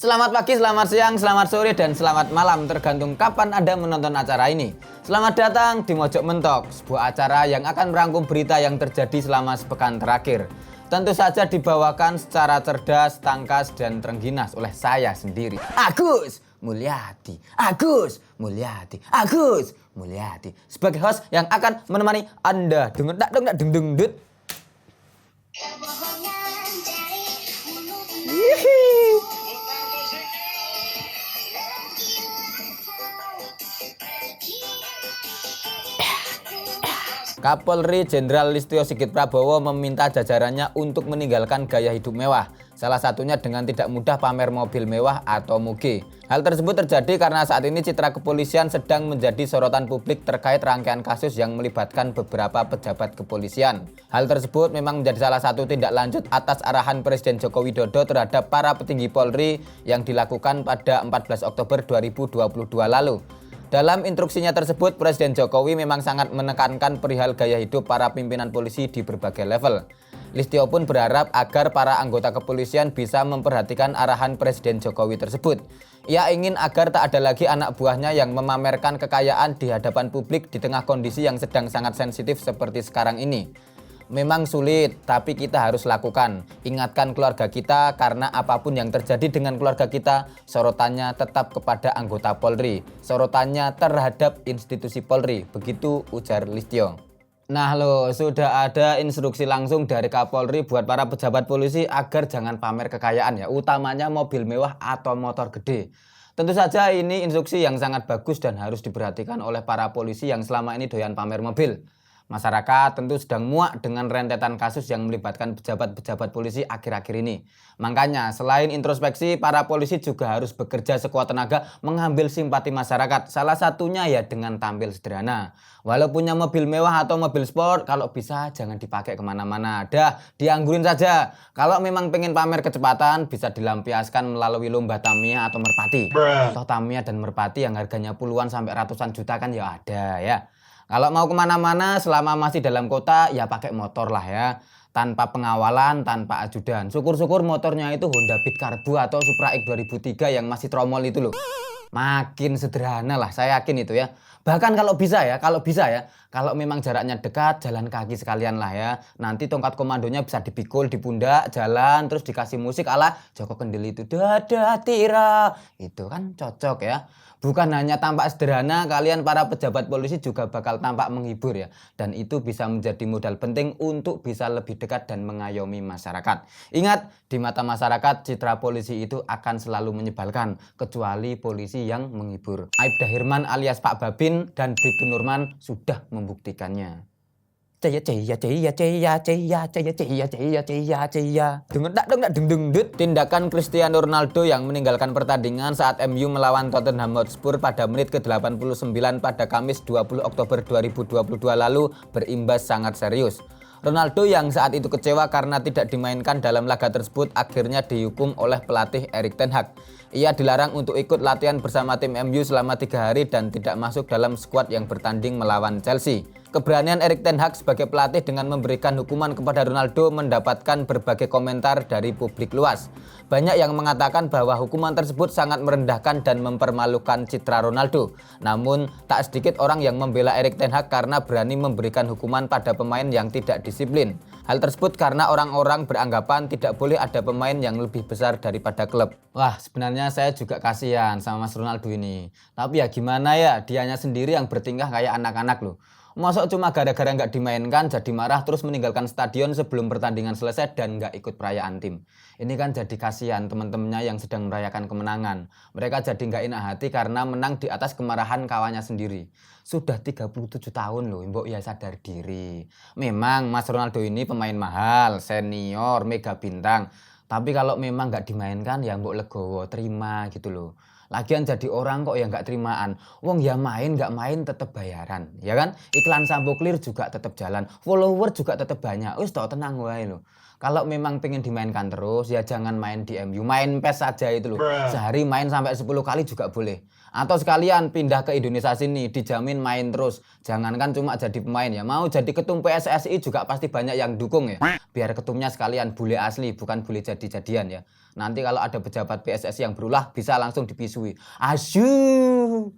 Selamat pagi, selamat siang, selamat sore, dan selamat malam tergantung kapan Anda menonton acara ini. Selamat datang di Mojok Mentok, sebuah acara yang akan merangkum berita yang terjadi selama sepekan terakhir. Tentu saja dibawakan secara cerdas, tangkas, dan terengginas oleh saya sendiri, Agus Mulyadi. Sebagai host yang akan menemani Anda. Deng. Kapolri Jenderal Listio Sigit Prabowo meminta jajarannya untuk meninggalkan gaya hidup mewah, salah satunya dengan tidak mudah pamer mobil mewah atau moge. Hal tersebut terjadi karena saat ini citra kepolisian sedang menjadi sorotan publik terkait rangkaian kasus yang melibatkan beberapa pejabat kepolisian. Hal tersebut memang menjadi salah satu tindak lanjut atas arahan Presiden Joko Widodo terhadap para petinggi Polri yang dilakukan pada 14 Oktober 2022 lalu. Dalam instruksinya tersebut, Presiden Jokowi memang sangat menekankan perihal gaya hidup para pimpinan polisi di berbagai level. Listio pun berharap agar para anggota kepolisian bisa memperhatikan arahan Presiden Jokowi tersebut. Ia ingin agar tak ada lagi anak buahnya yang memamerkan kekayaan di hadapan publik di tengah kondisi yang sedang sangat sensitif seperti sekarang ini. Memang sulit, tapi kita harus lakukan. Ingatkan keluarga kita karena apapun yang terjadi dengan keluarga kita, sorotannya tetap kepada anggota Polri. Sorotannya terhadap institusi Polri, begitu ujar Listio. Nah loh, sudah ada instruksi langsung dari Kapolri buat para pejabat polisi agar jangan pamer kekayaan ya, utamanya mobil mewah atau motor gede. Tentu saja ini instruksi yang sangat bagus dan harus diperhatikan oleh para polisi yang selama ini doyan pamer mobil. Masyarakat tentu sedang muak dengan rentetan kasus yang melibatkan pejabat-pejabat polisi akhir-akhir ini. Makanya selain introspeksi, para polisi juga harus bekerja sekuat tenaga mengambil simpati masyarakat. Salah satunya ya dengan tampil sederhana. Walau punya mobil mewah atau mobil sport, kalau bisa jangan dipakai kemana-mana. Dah, dianggurin saja. Kalau memang pengen pamer kecepatan, bisa dilampiaskan melalui lomba Tamiya atau Merpati. Toh Tamiya dan Merpati yang harganya puluhan sampai ratusan juta kan ya ada ya. Kalau mau kemana-mana selama masih dalam kota ya pakai motor lah ya. Tanpa pengawalan, tanpa ajudan. Syukur-syukur motornya itu Honda Beat Carbo atau Supra X 2003 yang masih tromol itu loh. Makin sederhana lah, saya yakin itu ya. Bahkan kalau bisa ya, kalau memang jaraknya dekat, jalan kaki sekalian lah ya. Nanti tongkat komandonya bisa dipikul di pundak, jalan, terus dikasih musik ala Joko Kendil itu. Dada tira, itu kan cocok ya. Bukan hanya tampak sederhana, kalian para pejabat polisi juga bakal tampak menghibur ya. Dan itu bisa menjadi modal penting untuk bisa lebih dekat dan mengayomi masyarakat. Ingat, di mata masyarakat citra polisi itu akan selalu menyebalkan, kecuali polisi yang menghibur. Aibda Herman alias Pak Babin dan Bribtu Nurman sudah membuktikannya. Tindakan Cristiano Ronaldo yang meninggalkan pertandingan saat MU melawan Tottenham Hotspur pada menit ke-89 pada Kamis 20 Oktober 2022 lalu berimbas sangat serius. Ronaldo yang saat itu kecewa karena tidak dimainkan dalam laga tersebut akhirnya dihukum oleh pelatih Erik ten Hag. Ia dilarang untuk ikut latihan bersama tim MU selama 3 hari dan tidak masuk dalam skuad yang bertanding melawan Chelsea. Keberanian Erik ten Hag sebagai pelatih dengan memberikan hukuman kepada Ronaldo mendapatkan berbagai komentar dari publik luas. Banyak yang mengatakan bahwa hukuman tersebut sangat merendahkan dan mempermalukan citra Ronaldo. Namun, tak sedikit orang yang membela Erik ten Hag karena berani memberikan hukuman pada pemain yang tidak disiplin. Hal tersebut karena orang-orang beranggapan tidak boleh ada pemain yang lebih besar daripada klub. Wah, sebenarnya saya juga kasihan sama Mas Ronaldo ini. Tapi ya gimana ya, dianya sendiri yang bertingkah kayak anak-anak loh. Masuk cuma gara-gara nggak dimainkan jadi marah terus meninggalkan stadion sebelum pertandingan selesai dan nggak ikut perayaan tim. Ini kan jadi kasihan teman-temannya yang sedang merayakan kemenangan. Mereka jadi nggak enak hati karena menang di atas kemarahan kawannya sendiri. Sudah 37 tahun loh, mbok ya sadar diri. Memang Mas Ronaldo ini pemain mahal, senior, mega bintang. Tapi kalau memang nggak dimainkan ya mbok legowo, terima gitu loh. Lagian jadi orang kok ya nggak terimaan. Wong ya main nggak main tetap bayaran, ya kan? Iklan sampo clear juga tetap jalan, follower juga tetap banyak. Wis toh tenang wae lho. Kalau memang pengen dimainkan terus, ya jangan main di MU, main PES saja itu loh. Sehari main sampai 10 kali juga boleh. Atau sekalian pindah ke Indonesia sini, dijamin main terus. Jangankan cuma jadi pemain ya, mau jadi ketum PSSI juga pasti banyak yang dukung ya. Biar ketumnya sekalian bule asli, bukan bule jadi-jadian ya. Nanti kalau ada pejabat PSSI yang berulah, bisa langsung dipisui. Asyuh.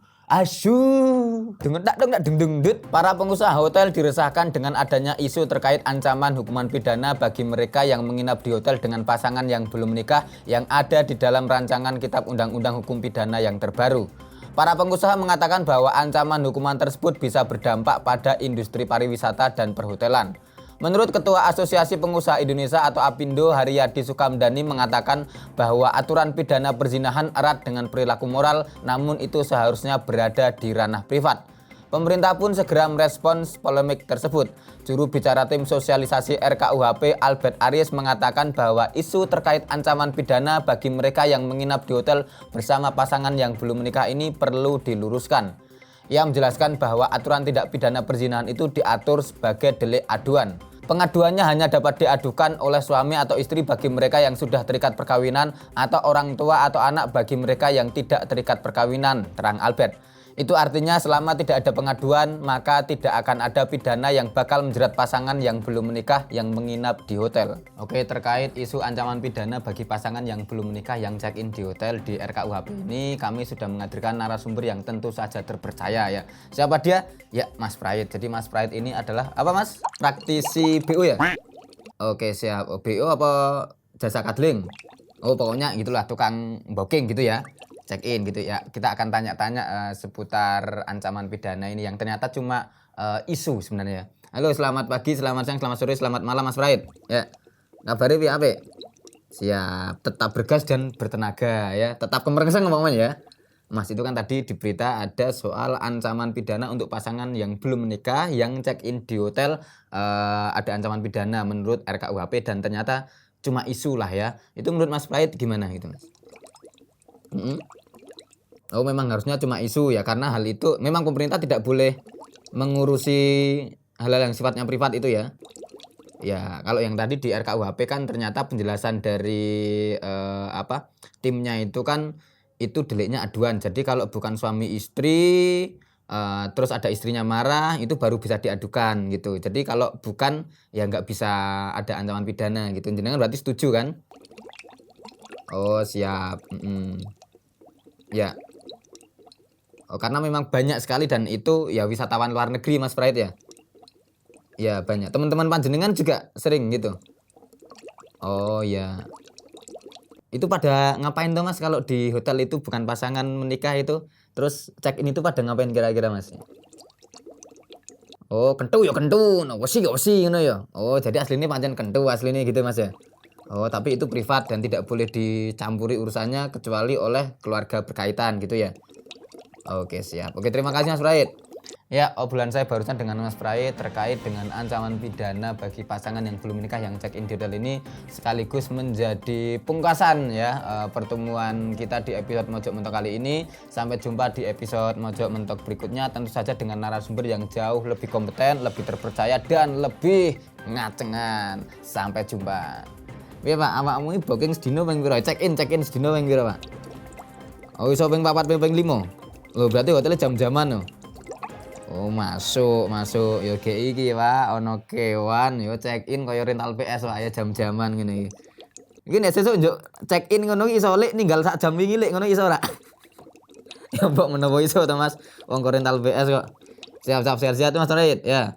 Para pengusaha hotel diresahkan dengan adanya isu terkait ancaman hukuman pidana bagi mereka yang menginap di hotel dengan pasangan yang belum menikah yang ada di dalam rancangan Kitab Undang-Undang Hukum Pidana yang terbaru. Para pengusaha mengatakan bahwa ancaman hukuman tersebut bisa berdampak pada industri pariwisata dan perhotelan. Menurut Ketua Asosiasi Pengusaha Indonesia atau APindo Haryadi Sukamdhani mengatakan bahwa aturan pidana perzinahan erat dengan perilaku moral, namun itu seharusnya berada di ranah privat. Pemerintah pun segera merespons polemik tersebut. Juru bicara tim sosialisasi RKUHP Albert Aries mengatakan bahwa isu terkait ancaman pidana bagi mereka yang menginap di hotel bersama pasangan yang belum menikah ini perlu diluruskan. Ia menjelaskan bahwa aturan tindak pidana perzinahan itu diatur sebagai delik aduan. Pengaduannya hanya dapat diadukan oleh suami atau istri bagi mereka yang sudah terikat perkawinan atau orang tua atau anak bagi mereka yang tidak terikat perkawinan, terang Albert. Itu artinya selama tidak ada pengaduan, maka tidak akan ada pidana yang bakal menjerat pasangan yang belum menikah yang menginap di hotel. Oke, terkait isu ancaman pidana bagi pasangan yang belum menikah yang check-in di hotel di RKUHP ini, kami sudah menghadirkan narasumber yang tentu saja terpercaya ya. Siapa dia? Ya, Mas Prayit. Jadi Mas Prayit ini adalah apa Mas? Praktisi BO ya? Oke, siap. BO apa jasa cuddling? Oh, pokoknya gitulah, tukang booking gitu ya. Check-in gitu ya. Kita akan tanya-tanya seputar ancaman pidana ini yang ternyata cuma isu sebenarnya. Halo, selamat pagi, selamat siang, selamat sore, selamat malam Mas Prayit. Ya. Kabarnya piye ape? Siap, tetap bergas dan bertenaga ya. Tetap kemerengseng ngomongnya ya. Mas, itu kan tadi di berita ada soal ancaman pidana untuk pasangan yang belum menikah yang check-in di hotel, ada ancaman pidana menurut RKUHP dan ternyata cuma isu lah ya. Itu menurut Mas Prayit gimana gitu Mas? Oh, memang harusnya cuma isu ya, karena hal itu memang pemerintah tidak boleh mengurusi hal-hal yang sifatnya privat itu ya. Ya, kalau yang tadi di RKUHP kan ternyata penjelasan dari timnya itu kan itu deliknya aduan. Jadi kalau bukan suami istri terus ada istrinya marah, itu baru bisa diadukan gitu. Jadi kalau bukan ya nggak bisa ada ancaman pidana gitu. Jenengan berarti setuju kan? Oh, siap. Ya. Oh, karena memang banyak sekali dan itu ya wisatawan luar negeri Mas Prayit ya. Ya, banyak. Teman-teman panjenengan juga sering gitu. Oh, ya. Itu pada ngapain tuh Mas kalau di hotel itu bukan pasangan menikah itu? Terus check-in itu pada ngapain kira-kira Mas? Oh, kentu ya kentu. No, wesi ngono ya. Oh, jadi aslinya pancen kentu aslinya gitu Mas ya. Oh, tapi itu privat dan tidak boleh dicampuri urusannya kecuali oleh keluarga berkaitan gitu ya. Oke, siap. Oke, terima kasih Mas Prayit. Ya, obrolan saya barusan dengan Mas Prayit terkait dengan ancaman pidana bagi pasangan yang belum menikah yang check-in di hotel ini sekaligus menjadi pungkasan ya pertemuan kita di episode Mojok Mentok kali ini. Sampai jumpa di episode Mojok Mentok berikutnya, tentu saja dengan narasumber yang jauh lebih kompeten, lebih terpercaya dan lebih ngacengan. Sampai jumpa. Piye Pak, awakmu iki booking sedina ping pira? Check-in sedina ping pira, Pak? Oh, iso ping 4 ping 5. Loh, berarti hotelnya jam-jaman loh. Oh, masuk. Yo gek iki, Pak, ono kewan, yo check-in kaya rental PS, Pak, ya jam-jaman ngene iki. Iki nek sesuk njuk check-in ngono iki iso lek ninggal sak jam wingi lek ngono iso ora? Ya mbok menawa iso to, Mas. Wong rental PS kok. Siap-siap Mas Rait, ya.